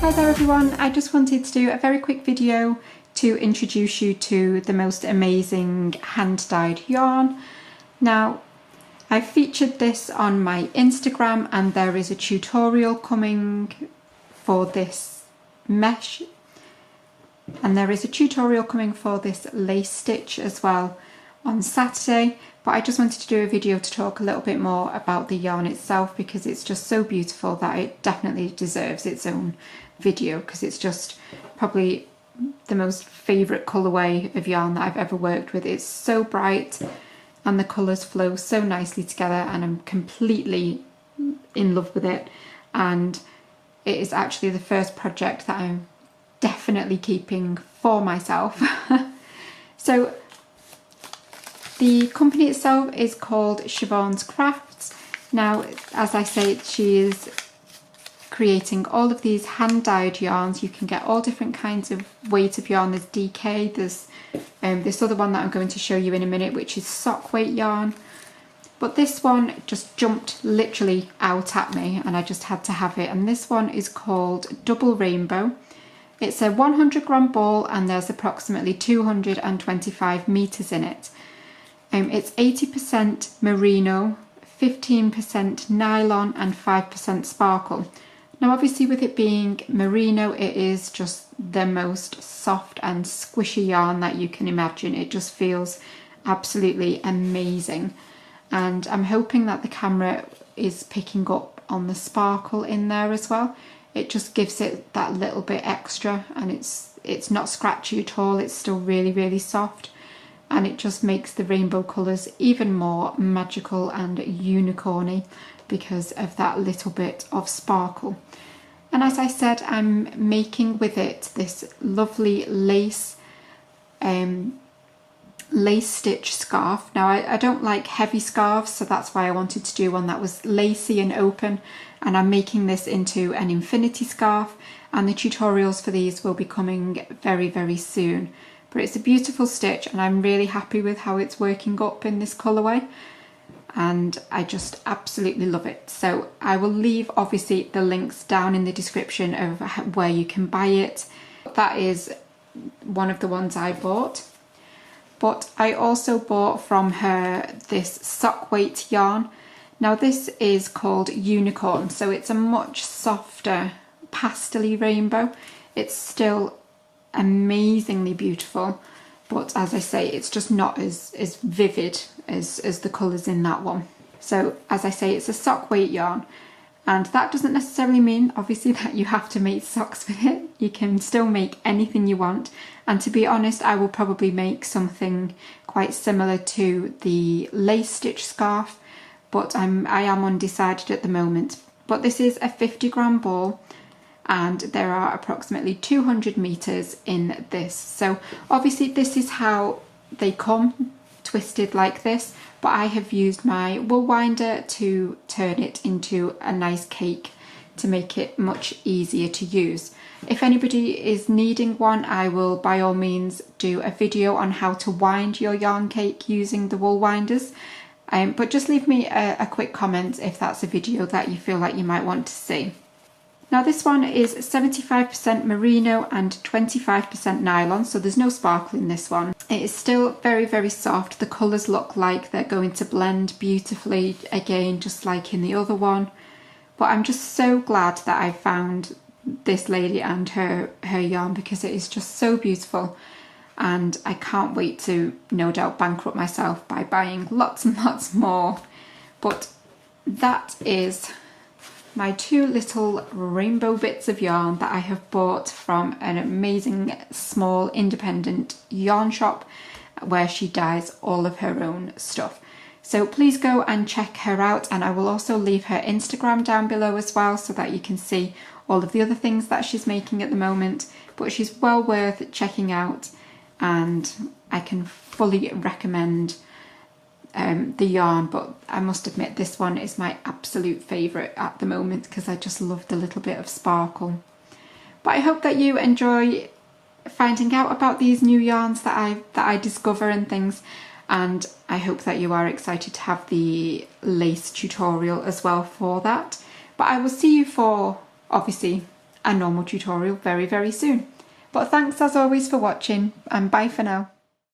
Hi there everyone, I just wanted to do a very quick video to introduce you to the most amazing hand-dyed yarn. Now, I featured this on my Instagram and there is a tutorial coming for this mesh and there is a tutorial coming for this lace stitch as well on Saturday, but I just wanted to do a video to talk a little bit more about the yarn itself because it's just so beautiful that it definitely deserves its own video, because it's just probably the most favourite colourway of yarn that I've ever worked with. It's so bright and the colours flow so nicely together and I'm completely in love with it, and it is actually the first project that I'm definitely keeping for myself. So the company itself is called Siobhan Crafts. Now, as I say, she is creating all of these hand-dyed yarns. You can get all different kinds of weight of yarn. There's DK, there's this other one that I'm going to show you in a minute, which is sock weight yarn. But this one just jumped literally out at me and I just had to have it. And this one is called Double Rainbow. It's a 100 gram ball and there's approximately 225 meters in it. It's 80% merino, 15% nylon and 5% sparkle. Now obviously with it being merino, it is just the most soft and squishy yarn that you can imagine. It just feels absolutely amazing. And I'm hoping that the camera is picking up on the sparkle in there as well. It just gives it that little bit extra, and it's not scratchy at all. It's still really, really soft. And it just makes the rainbow colours even more magical and unicorny because of that little bit of sparkle. And as I said, I'm making with it this lovely lace stitch scarf. Now I don't like heavy scarves, so that's why I wanted to do one that was lacy and open, and I'm making this into an infinity scarf, and the tutorials for these will be coming very, very soon. But it's a beautiful stitch and I'm really happy with how it's working up in this colourway, and I just absolutely love it. So I will leave obviously the links down in the description of where you can buy it. That is one of the ones I bought. But I also bought from her this sock weight yarn. Now this is called Unicorn, so it's a much softer pastel-y rainbow. It's still amazingly beautiful, but as I say, it's just not as vivid as the colours in that one. So as I say, it's a sock weight yarn, and that doesn't necessarily mean obviously that you have to make socks with it. You can still make anything you want, and to be honest, I will probably make something quite similar to the lace stitch scarf, but I am undecided at the moment. But this is a 50 gram ball and there are approximately 200 meters in this. So obviously this is how they come, twisted like this, but I have used my wool winder to turn it into a nice cake to make it much easier to use. If anybody is needing one, I will by all means do a video on how to wind your yarn cake using the wool winders. But just leave me a quick comment if that's a video that you feel like you might want to see. Now this one is 75% merino and 25% nylon, so there's no sparkle in this one. It is still very, very soft. The colours look like they're going to blend beautifully again, just like in the other one. But I'm just so glad that I found this lady and her yarn, because it is just so beautiful. And I can't wait to, no doubt, bankrupt myself by buying lots and lots more. But that is my two little rainbow bits of yarn that I have bought from an amazing small independent yarn shop where she dyes all of her own stuff. So please go and check her out, and I will also leave her Instagram down below as well so that you can see all of the other things that she's making at the moment. But she's well worth checking out, and I can fully recommend the yarn. But I must admit this one is my absolute favourite at the moment because I just love the little bit of sparkle. But I hope that you enjoy finding out about these new yarns that I discover and things, and I hope that you are excited to have the lace tutorial as well for that. But I will see you for obviously a normal tutorial very, very soon. But thanks as always for watching, and bye for now.